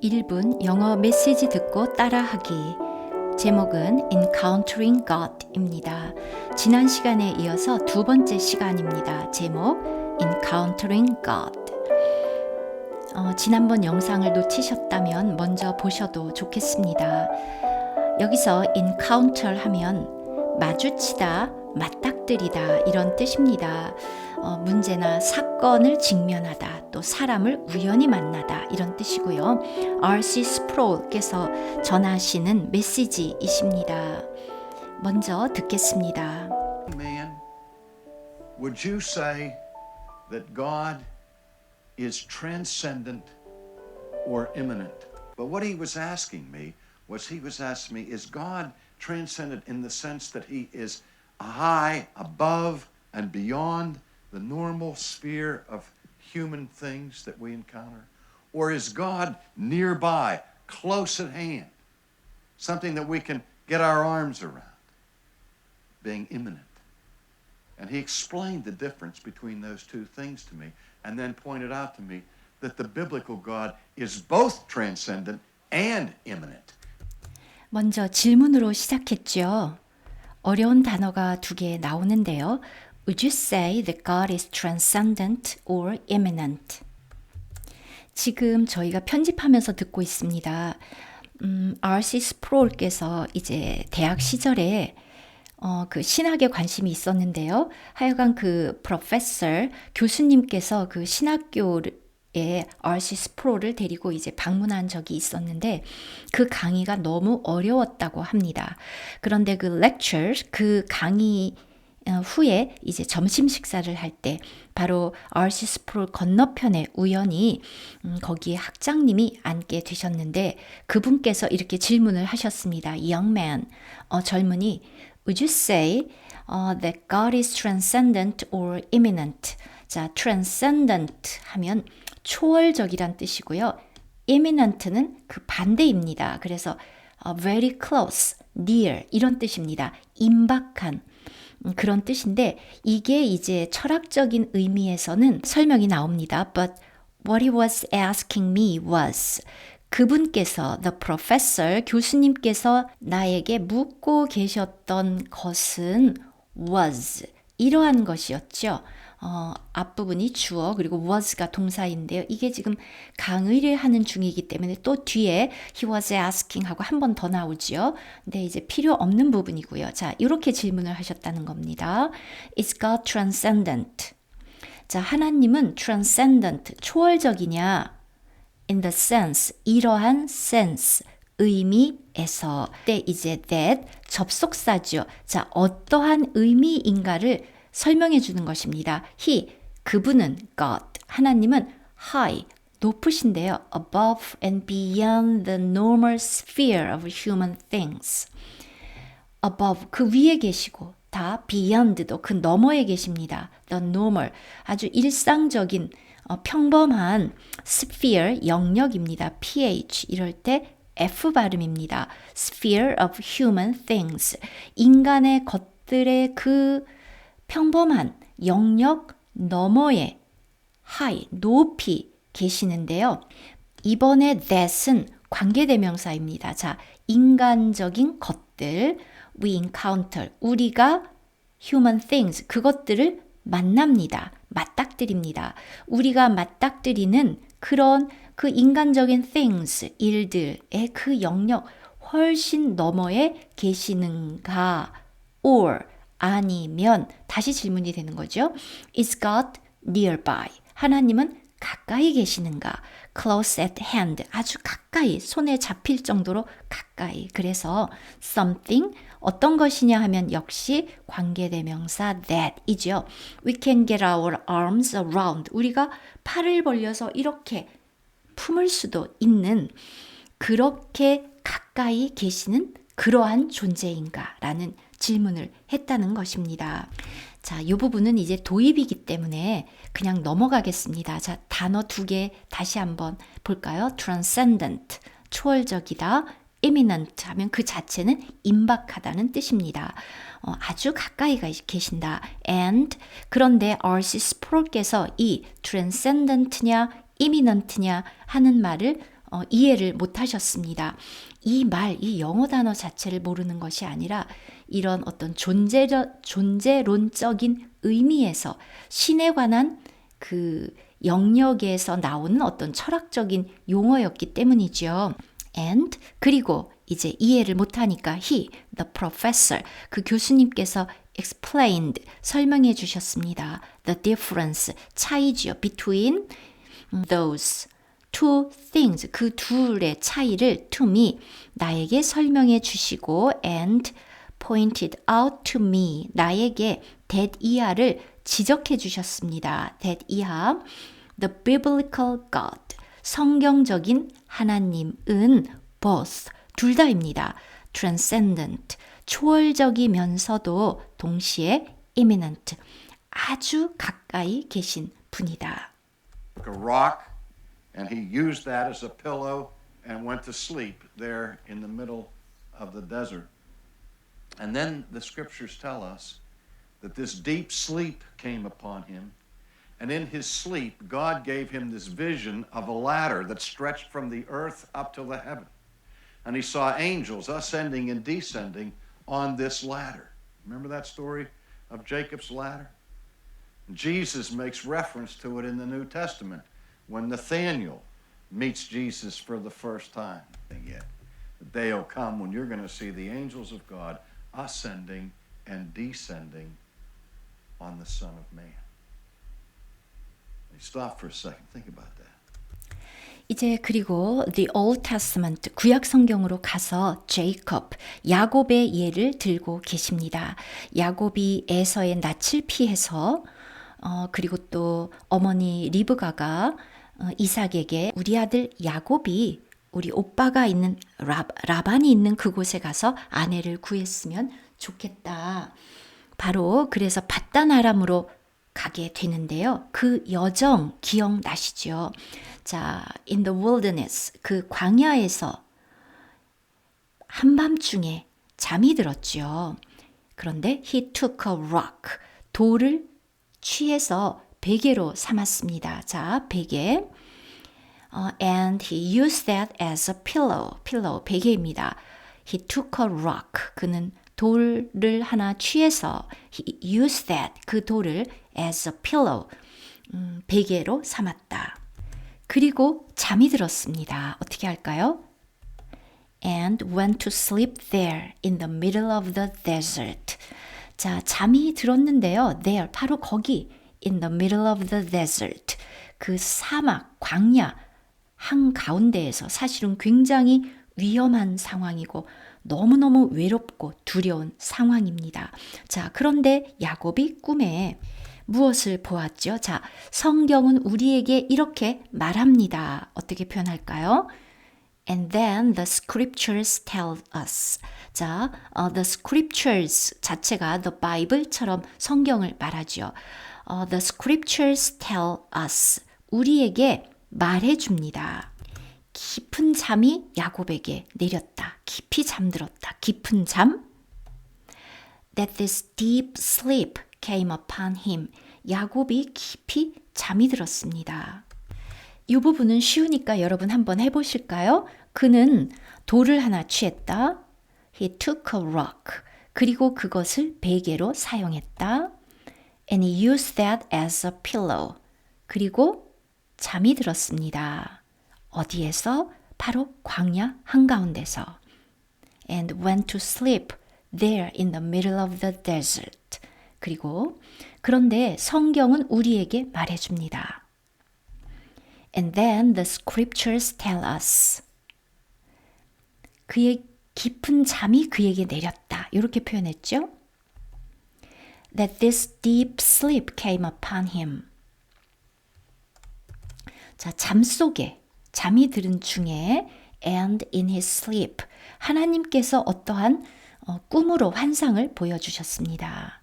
1분 영어 메시지 듣고 따라하기. 제목은 Encountering God입니다. 지난 시간에 이어서 두 번째 시간입니다. 제목 Encountering God. 지난번 영상을 놓치셨다면 먼저 보셔도 좋겠습니다. 여기서 encounter 하면 마주치다, 맞닥뜨리다 이런 뜻입니다. 문제나 사건을 직면하다, 또 사람을 우연히 만나다 이런 뜻이고요. R.C. 스프롤께서 전하시는 메시지이십니다. 먼저 듣겠습니다. Man, would you say that God is transcendent or immanent? But what he was asking me was is God transcendent in the sense that he is high above and beyond the normal sphere of human things that we encounter? Or is God nearby, close at hand, something that we can get our arms around, being immanent? And he explained the difference between those two things to me, and then pointed out to me that the biblical God is both transcendent and immanent. 먼저 질문으로 시작했죠. 어려운 단어가 두 개 나오는데요. Would you say that God is transcendent or immanent? 지금 저희가 편집하면서 듣고 있습니다. R.C. 스프롤께서 이제 대학 시절에 그 신학에 관심이 있었는데요. 하여간 그 프로페서 교수님께서 그 신학교에 R.C. 스프롤을 데리고 이제 방문한 적이 있었는데 그 강의가 너무 어려웠다고 합니다. 그런데 그 lecture, 그 강의 후에 이제 점심 식사를 할 때 바로 R.C. 스프롤 건너편에 우연히 거기에 학장님이 앉게 되셨는데 그분께서 이렇게 질문을 하셨습니다. Young man, 젊은이, would you say that God is transcendent or immanent? 자, transcendent 하면 초월적이란 뜻이고요. immanent는 그 반대입니다. 그래서 very close, near 이런 뜻입니다. 임박한 그런 뜻인데 이게 이제 철학적인 의미에서는 설명이 나옵니다. But what he was asking me was 그분께서 the professor 교수님께서 나에게 묻고 계셨던 것은 was 이러한 것이었죠. 앞부분이 주어 그리고 was가 동사인데요. 이게 지금 강의를 하는 중이기 때문에 또 뒤에 he was asking 하고 한 번 더 나오죠. 근데 이제 필요 없는 부분이고요. 자, 이렇게 질문을 하셨다는 겁니다. Is God transcendent? 자, 하나님은 transcendent, 초월적이냐? In the sense, 이러한 sense, 의미에서. 때 이제 that, 접속사죠. 자, 어떠한 의미인가를 설명해 주는 것입니다. He, 그분은 God, 하나님은 high, 높으신데요. Above and beyond the normal sphere of human things. Above, 그 위에 계시고 다 beyond도 그 너머에 계십니다. The normal, 아주 일상적인 평범한 sphere, 영역입니다. ph, 이럴 때 F 발음입니다. sphere of human things, 인간의 것들의 그 평범한 영역 너머에 high, 높이 계시는데요. 이번에 that은 관계대명사입니다. 자, 인간적인 것들, we encounter, 우리가 human things, 그것들을 만납니다. 맞닥뜨립니다. 우리가 맞닥뜨리는 그런 그 인간적인 things, 일들의 그 영역 훨씬 너머에 계시는가? or 아니면 다시 질문이 되는 거죠. Is God nearby? 하나님은 가까이 계시는가? Close at hand, 아주 가까이, 손에 잡힐 정도로 가까이. 그래서 something, 어떤 것이냐 하면 역시 관계대명사 that이죠. We can get our arms around, 우리가 팔을 벌려서 이렇게 품을 수도 있는 그렇게 가까이 계시는 그러한 존재인가? 라는 질문을 했다는 것입니다. 자, 이 부분은 이제 도입이기 때문에 그냥 넘어가겠습니다. 자, 단어 두 개 다시 한번 볼까요? transcendent, 초월적이다. immanent 하면 그 자체는 임박하다는 뜻입니다. 아주 가까이 계신다. and 그런데 R.C. 스프롤께서 이 transcendent냐 immanent냐 하는 말을 이해를 못 하셨습니다. 이 영어 단어 자체를 모르는 것이 아니라 이런 어떤 존재론적인 의미에서 신에 관한 그 영역에서 나오는 어떤 철학적인 용어였기 때문이죠. And 그리고 이제 이해를 못하니까 he, the professor, 그 교수님께서 explained, 설명해 주셨습니다. The difference, 차이지요. between those two things, 그 둘의 차이를 to me, 나에게 설명해 주시고 and pointed out to me, 나에게 that 이하를 지적해 주셨습니다. that 이하, the biblical God, 성경적인 하나님은 both, 둘 다입니다. transcendent, 초월적이면서도 동시에 immanent, 아주 가까이 계신 분이다. Took a rock, and he used that as a pillow and went to sleep there in the middle of the desert. And then the scriptures tell us that this deep sleep came upon him. And in his sleep, God gave him this vision of a ladder that stretched from the earth up to the heaven. And he saw angels ascending and descending on this ladder. Remember that story of Jacob's ladder? Jesus makes reference to it in the New Testament when Nathanael meets Jesus for the first time. Yet, the day will come when you're going to see the angels of God ascending and descending on the Son of Man. Stop for a second. Think about that. 이제 그리고 The Old Testament, 구약 성경으로 가서 제이콥, 야곱의 예를 들고 계십니다. 야곱이 에서의 낯을 피해서 그리고 또 어머니 리브가가 이삭에게 우리 아들 야곱이 우리 오빠가 있는 라반이 있는 그곳에 가서 아내를 구했으면 좋겠다. 바로 그래서 밧단 아람으로 가게 되는데요. 그 여정 기억나시죠? 자, in the wilderness, 그 광야에서 한밤중에 잠이 들었죠. 그런데 he took a rock, 돌을 취해서 베개로 삼았습니다. 자, 베개. And he used that as a pillow, 베개입니다. He took a rock, 그는 돌을 하나 취해서 he used that, 그 돌을 as a pillow, 베개로 삼았다. 그리고 잠이 들었습니다. 어떻게 할까요? And went to sleep there in the middle of the desert. 자, 잠이 들었는데요. there, 바로 거기 in the middle of the desert. 그 사막, 광야 한가운데에서 사실은 굉장히 위험한 상황이고 너무너무 외롭고 두려운 상황입니다. 자, 그런데 야곱이 꿈에 무엇을 보았죠? 자, 성경은 우리에게 이렇게 말합니다. 어떻게 표현할까요? And then the scriptures tell us. 자, the scriptures 자체가 the Bible처럼 성경을 말하죠. The scriptures tell us. 우리에게 말해줍니다. 깊은 잠이 야곱에게 내렸다. 깊이 잠들었다. 깊은 잠. That this deep sleep came upon him. 야곱이 깊이 잠이 들었습니다. 이 부분은 쉬우니까 여러분 한번 해보실까요? 그는 돌을 하나 취했다. He took a rock. 그리고 그것을 베개로 사용했다. And he used that as a pillow. 그리고 잠이 들었습니다. 어디에서? 바로 광야 한가운데서. And went to sleep there in the middle of the desert. 그리고 그런데 성경은 우리에게 말해줍니다. And then the scriptures tell us. 그의 깊은 잠이 그에게 내렸다. 이렇게 표현했죠. That this deep sleep came upon him. 자, 잠 속에, 잠이 들은 중에 and in his sleep. 하나님께서 어떠한 꿈으로 환상을 보여주셨습니다.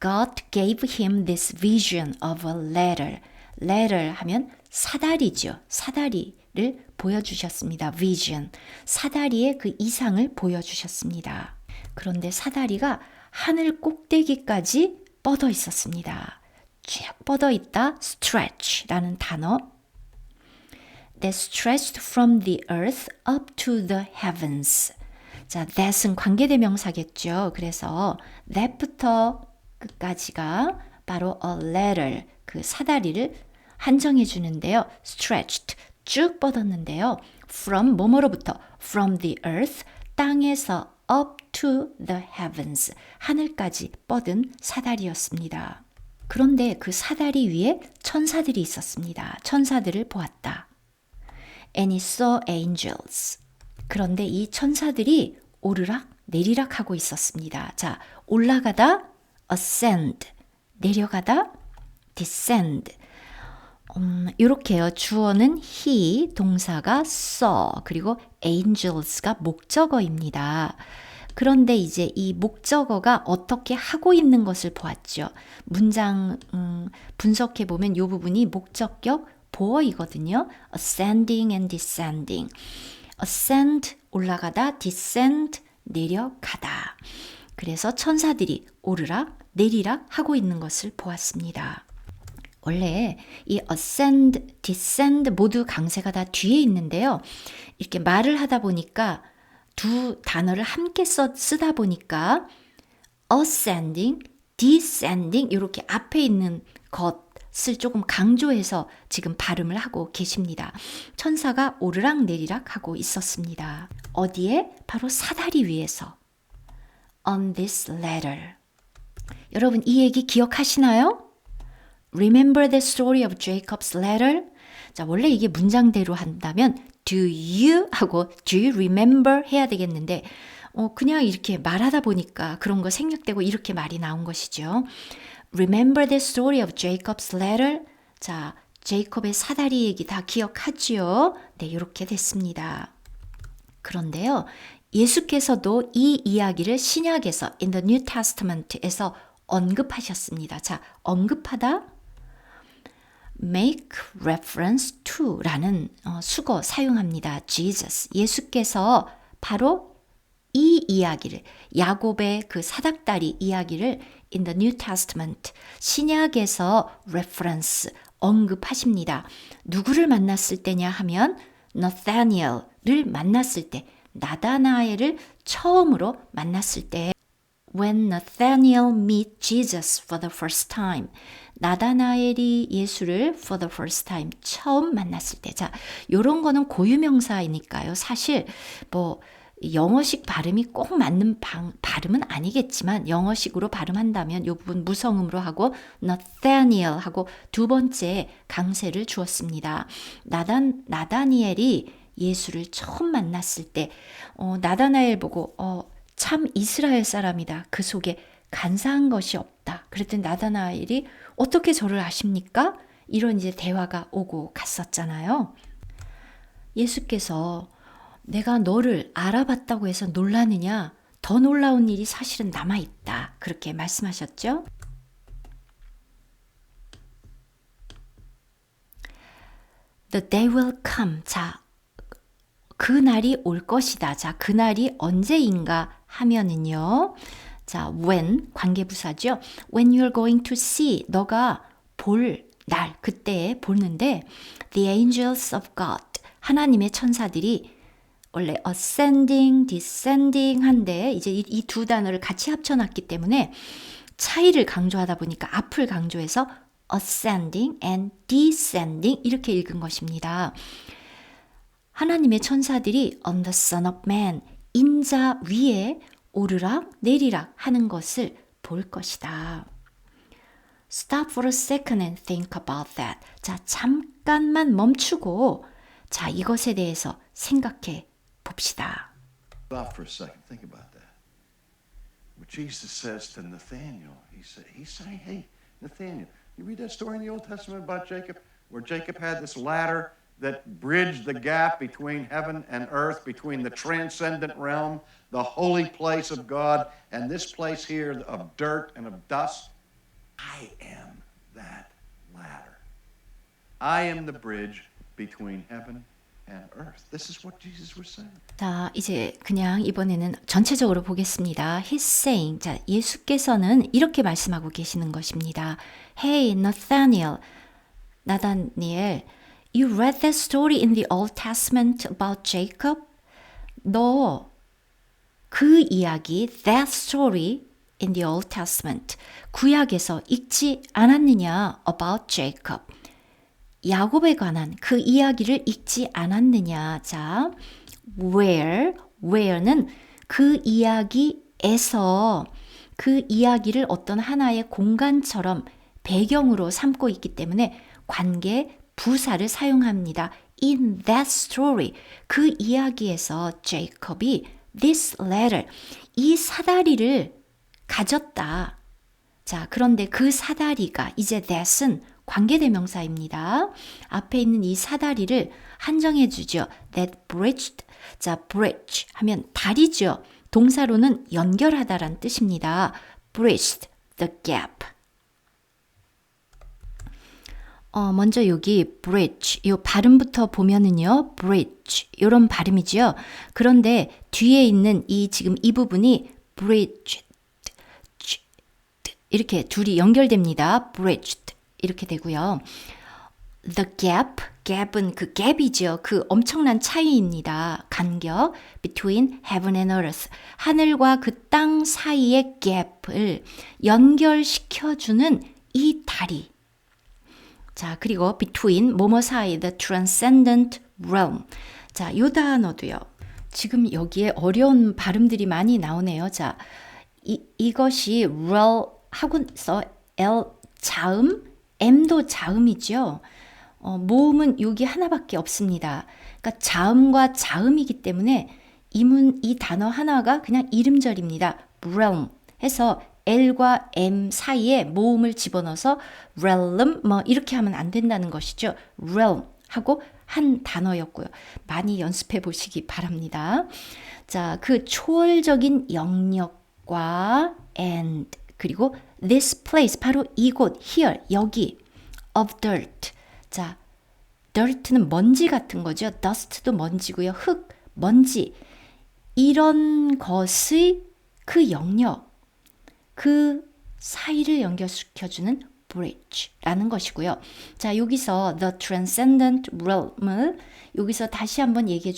God gave him this vision of a ladder. ladder 하면 사다리죠. 사다리를 보여주셨습니다. vision. 사다리의 그 이상을 보여주셨습니다. 그런데 사다리가 하늘 꼭대기까지 뻗어 있었습니다. 쭉 뻗어 있다. stretch라는 단어. that stretched from the earth up to the heavens. 자, that은 관계대명사겠죠. 그래서 that부터 끝까지가 바로 a ladder, 그 사다리를 한정해 주는데요. stretched, 쭉 뻗었는데요. from, 뭐뭐로부터, from the earth, 땅에서 up to the heavens, 하늘까지 뻗은 사다리였습니다. 그런데 그 사다리 위에 천사들이 있었습니다. 천사들을 보았다. And he saw angels. 그런데 이 천사들이 오르락 내리락 하고 있었습니다. 자, 올라가다 ascend, 내려가다 descend. 이렇게요. 주어는 he, 동사가 saw, 그리고 angels가 목적어입니다. 그런데 이제 이 목적어가 어떻게 하고 있는 것을 보았죠. 문장 분석해 보면 이 부분이 목적격 보어이거든요. ascending and descending. ascend 올라가다, descend 내려가다. 그래서 천사들이 오르락 내리락 하고 있는 것을 보았습니다. 원래 이 ascend, descend 모두 강세가 다 뒤에 있는데요. 이렇게 말을 하다 보니까 두 단어를 함께 쓰다 보니까 ascending, descending 이렇게 앞에 있는 것을 조금 강조해서 지금 발음을 하고 계십니다. 천사가 오르락 내리락 하고 있었습니다. 어디에? 바로 사다리 위에서. On this ladder. 여러분 이 얘기 기억하시나요? Remember the story of Jacob's ladder? 자, 원래 이게 문장대로 한다면 do you 하고 do you remember 해야 되겠는데 그냥 이렇게 말하다 보니까 그런 거 생략되고 이렇게 말이 나온 것이죠. Remember the story of Jacob's ladder? 자, 제이콥의 사다리 얘기 다 기억하지요? 네, 이렇게 됐습니다. 그런데요, 예수께서도 이 이야기를 신약에서 in the New Testament에서 언급하셨습니다. 자, 언급하다 make reference to 라는 수거 사용합니다. Jesus, 예수께서 바로 이 이야기를, 야곱의 그 사닥다리 이야기를 in the New Testament, 신약에서 reference, 언급하십니다. 누구를 만났을 때냐 하면 나다니엘을 만났을 때, 나다나엘을 처음으로 만났을 때 When Nathaniel met Jesus for the first time. 나다나엘이 예수를 for the first time 처음 만났을 때. 자, 요런 거는 고유명사이니까요. 사실 뭐 영어식 발음이 꼭 맞는 발음은 아니겠지만 영어식으로 발음한다면 요 부분 무성음으로 하고 Nathaniel 하고 두 번째 강세를 주었습니다. 나다니엘이 예수를 처음 만났을 때 나다나엘 보고 참 이스라엘 사람이다. 그 속에 간사한 것이 없다. 그랬더니 나다나엘이 어떻게 저를 아십니까? 이런 이제 대화가 오고 갔었잖아요. 예수께서 내가 너를 알아봤다고 해서 놀라느냐? 더 놀라운 일이 사실은 남아있다. 그렇게 말씀하셨죠? The day will come. 자, 그 날이 올 것이다. 자, 그 날이 언제인가 하면은요. 자, when 관계부사죠. When you're going to see, 너가 볼 날, 그때에 보는데 the angels of God, 하나님의 천사들이 원래 ascending, descending 한데 이제 이 두 단어를 같이 합쳐놨기 때문에 차이를 강조하다 보니까 앞을 강조해서 ascending and descending 이렇게 읽은 것입니다. 하나님의 천사들이 on the Son of Man, 인자 위에 오르락 내리락 하는 것을 볼 것이다. Stop for a second and think about that. 자, 잠깐만 멈추고 자, 이것에 대해서 생각해 봅시다. Stop for a second. Think about that. What Jesus says to Nathaniel, he's saying, hey, Nathaniel, you read that story in the Old Testament about Jacob, where Jacob had this ladder that bridged the gap between heaven and earth, between the transcendent realm, the holy place of God, and this place here of dirt and of dust. I am that ladder. I am the bridge between heaven and earth. This is what Jesus was saying. 자, 이제 그냥 이번에는 전체적으로 보겠습니다. He's saying, 자, 예수께서는 이렇게 말씀하고 계시는 것입니다. Hey, Nathaniel, 나다니엘, You read that story in the Old Testament about Jacob? 너 그 이야기, that story in the Old Testament, 구약에서 읽지 않았느냐? About Jacob. 야곱에 관한 그 이야기를 읽지 않았느냐? 자, where는 그 이야기에서 그 이야기를 어떤 하나의 공간처럼 배경으로 삼고 있기 때문에 관계 부사를 사용합니다. In that story, 그 이야기에서 제이콥이 this letter, 이 사다리를 가졌다. 자, 그런데 그 사다리가 이제 that은 관계대명사입니다. 앞에 있는 이 사다리를 한정해 주죠. That bridged. 자, bridge 하면 다리죠. 동사로는 연결하다란 뜻입니다. Bridged the gap. 먼저 여기 bridge, 이 발음부터 보면은요, bridge, 이런 발음이죠. 그런데 뒤에 있는 이 지금 이 부분이 bridged, 이렇게 둘이 연결됩니다. bridged, 이렇게 되고요. The gap은 그 갭이죠. 그 엄청난 차이입니다. 간격, between heaven and earth. 하늘과 그 땅 사이의 갭을 연결시켜주는 이 다리. 자, 그리고 between 뭐뭐 사이, the transcendent realm. 자, 요 단어도요. 지금 여기에 어려운 발음들이 많이 나오네요. 자, 이것이 realm 하고서 L 자음, M도 자음이죠. 모음은 여기 하나밖에 없습니다. 그러니까 자음과 자음이기 때문에 이 단어 하나가 그냥 이름절입니다. realm 해서 L과 M 사이에 모음을 집어넣어서 realm 뭐 이렇게 하면 안 된다는 것이죠. realm 하고 한 단어였고요. 많이 연습해 보시기 바랍니다. 자, 그 초월적인 영역과 and 그리고 this place 바로 이곳 here 여기 of dirt. 자, dirt는 먼지 같은 거죠. dust도 먼지고요. 흙, 먼지. 이런 것의 그 영역 그 사이를 연결시켜주는 bridge라는 것이고요. 자, 여기서 the transcendent realm을 여기서 다시 한번 얘기해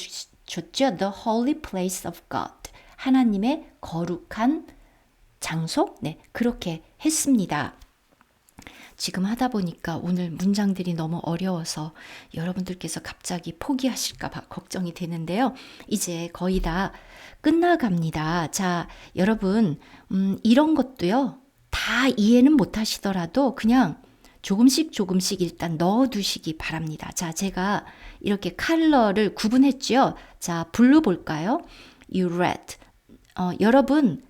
줬죠. The holy place of God. 하나님의 거룩한 장소? 네, 그렇게 했습니다. 지금 하다 보니까 오늘 문장들이 너무 어려워서 여러분들께서 갑자기 포기하실까 봐 걱정이 되는데요. 이제 거의 다 끝나갑니다. 자, 여러분 이런 것도요. 다 이해는 못 하시더라도 그냥 조금씩 일단 넣어두시기 바랍니다. 자, 제가 이렇게 컬러를 구분했죠. 자, 블루 볼까요? You read. 여러분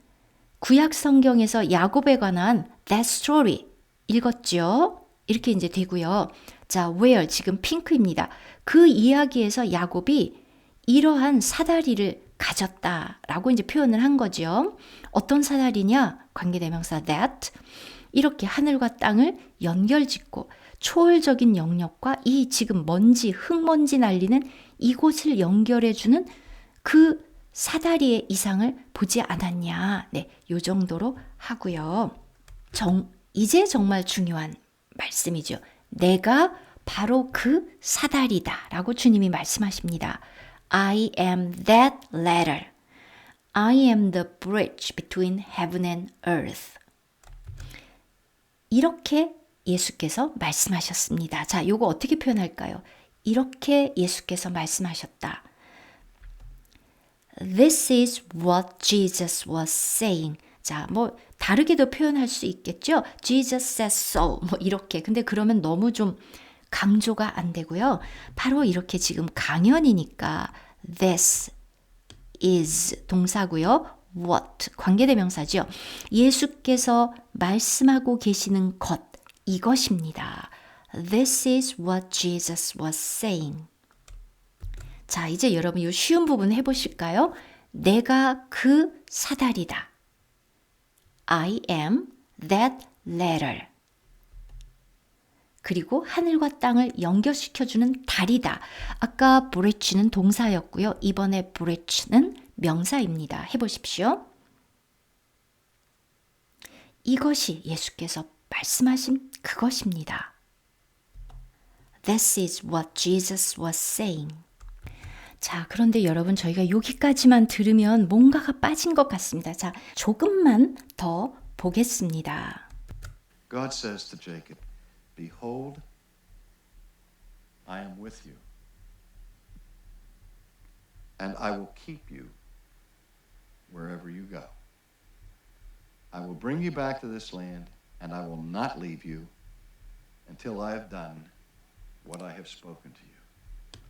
구약 성경에서 야곱에 관한 that story 읽었죠? 이렇게 이제 되고요. 자, where 지금 핑크입니다. 그 이야기에서 야곱이 이러한 사다리를 가졌다라고 이제 표현을 한 거죠. 어떤 사다리냐? 관계대명사 that. 이렇게 하늘과 땅을 연결짓고 초월적인 영역과 이 지금 먼지, 흙먼지 날리는 이곳을 연결해주는 그 사다리의 이상을 보지 않았냐. 네, 요 정도로 하고요. 이제 정말 중요한 말씀이죠. 내가 바로 그 사다리다 라고 주님이 말씀하십니다. I am that ladder. I am the bridge between heaven and earth. 이렇게 예수께서 말씀하셨습니다. 자, 요거 어떻게 표현할까요? 이렇게 예수께서 말씀하셨다. This is what Jesus was saying. 자, 뭐 다르게도 표현할 수 있겠죠. Jesus said so. 뭐 이렇게. 근데 그러면 너무 좀 강조가 안 되고요. 바로 이렇게 지금 강연이니까 this is 동사고요. what 관계대명사죠. 예수께서 말씀하고 계시는 것 이것입니다. This is what Jesus was saying. 자, 이제 여러분 이 쉬운 부분 해보실까요? 내가 그 사다리다. I am that ladder. 그리고 하늘과 땅을 연결시켜주는 다리다. 아까 bridge는 동사였고요. 이번에 bridge는 명사입니다. 해보십시오. 이것이 예수께서 말씀하신 그것입니다. This is what Jesus was saying. 자, 그런데 여러분 저희가 여기까지만 들으면 뭔가가 빠진 것 같습니다. 자, 조금만 더 보겠습니다. God says to Jacob, Behold, I am with you, and I will keep you wherever you go. I will bring you back to this land, and I will not leave you until I have done what I have spoken to you.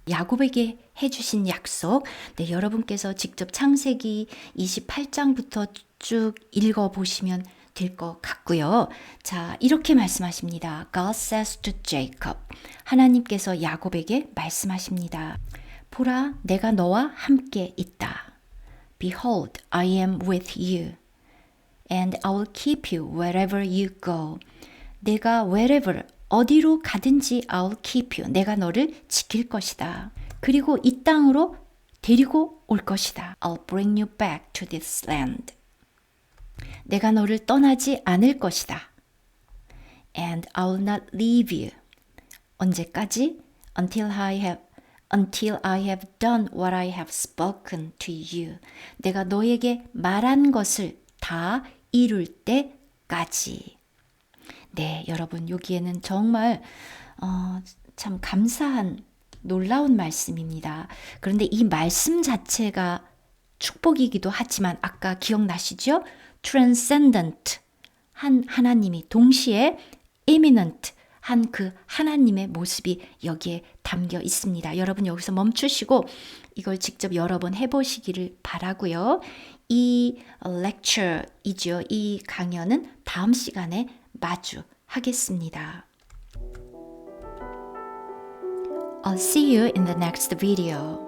야곱에게 해주신 약속, 네, 여러분께서 직접 창세기 28장부터 쭉 읽어보시면 될 것 같고요. 자, 이렇게 말씀하십니다. God says to Jacob. 하나님께서 야곱에게 말씀하십니다. 보라, 내가 너와 함께 있다. Behold, I am with you, and I will keep you wherever you go. 내가 wherever, 어디로 가든지 I'll keep you. 내가 너를 지킬 것이다. 그리고 이 땅으로 데리고 올 것이다. I'll bring you back to this land. 내가 너를 떠나지 않을 것이다. And I'll not leave you. 언제까지? Until I have done what I have spoken to you. 내가 너에게 말한 것을 다 이룰 때까지. 네, 여러분 여기에는 정말 참 감사한 놀라운 말씀입니다. 그런데 이 말씀 자체가 축복이기도 하지만 아까 기억나시죠? Transcendent 한 하나님이 동시에 immanent 한 그 하나님의 모습이 여기에 담겨 있습니다. 여러분 여기서 멈추시고 이걸 직접 여러 번 해보시기를 바라고요. 이 lecture이죠. 이 강연은 다음 시간에 마주하겠습니다. I'll see you in the next video.